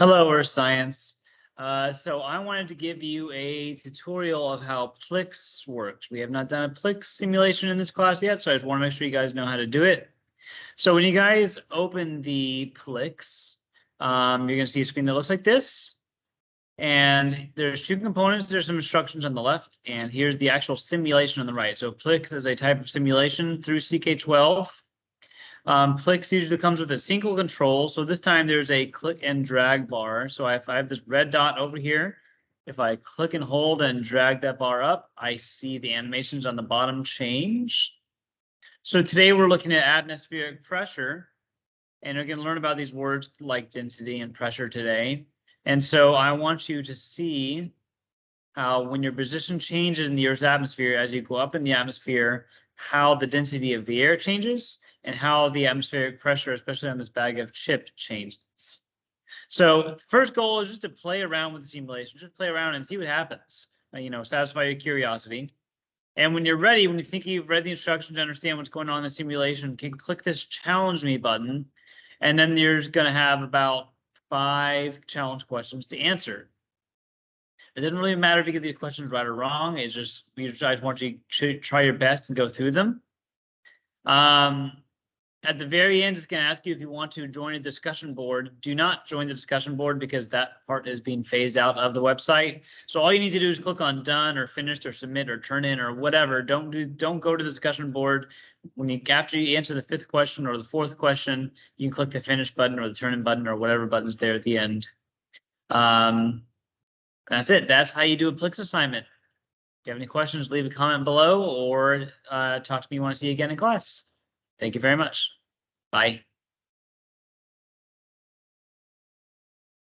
Hello, Earth Science. So I wanted to give you a tutorial of how PLIX works. We have not done a PLIX simulation in this class yet, so I just want to make sure you guys know how to do it. So when you guys open the PLIX, you're going to see a screen that looks like this. And there's two components. There's some instructions on the left, and here's the actual simulation on the right. So PLIX is a type of simulation through CK-12. PLIX usually comes with a single control. So this time there's a click and drag bar. So if I have this red dot over here, if I click and hold and drag that bar up, I see the animations on the bottom change. So today we're looking at atmospheric pressure, and we're going to learn about these words like density and pressure today. And so I want you to see how when your position changes in the Earth's atmosphere, as you go up in the atmosphere, how the density of the air changes and how the atmospheric pressure, especially on this bag of chip, changes. So the first goal is just to play around with the simulation, just play around and see what happens, satisfy your curiosity. And when you're ready, when you think you've read the instructions to understand what's going on in the simulation, you can click this challenge me button, and then you're going to have about 5 challenge questions to answer. It doesn't really matter if you get these questions right or wrong. It's just, I just want you to try your best and go through them. At the very end, it's going to ask you if you want to join a discussion board. Do not join the discussion board because that part is being phased out of the website. So all you need to do is click on done or finished or submit or turn in or whatever. Don't go to the discussion board. After you answer the 5th question or the 4th question, you can click the finish button or the turn in button or whatever button's there at the end. That's it. That's how you do a PLIX assignment. If you have any questions, leave a comment below or talk to me when I see you again in class. Thank you very much. Bye.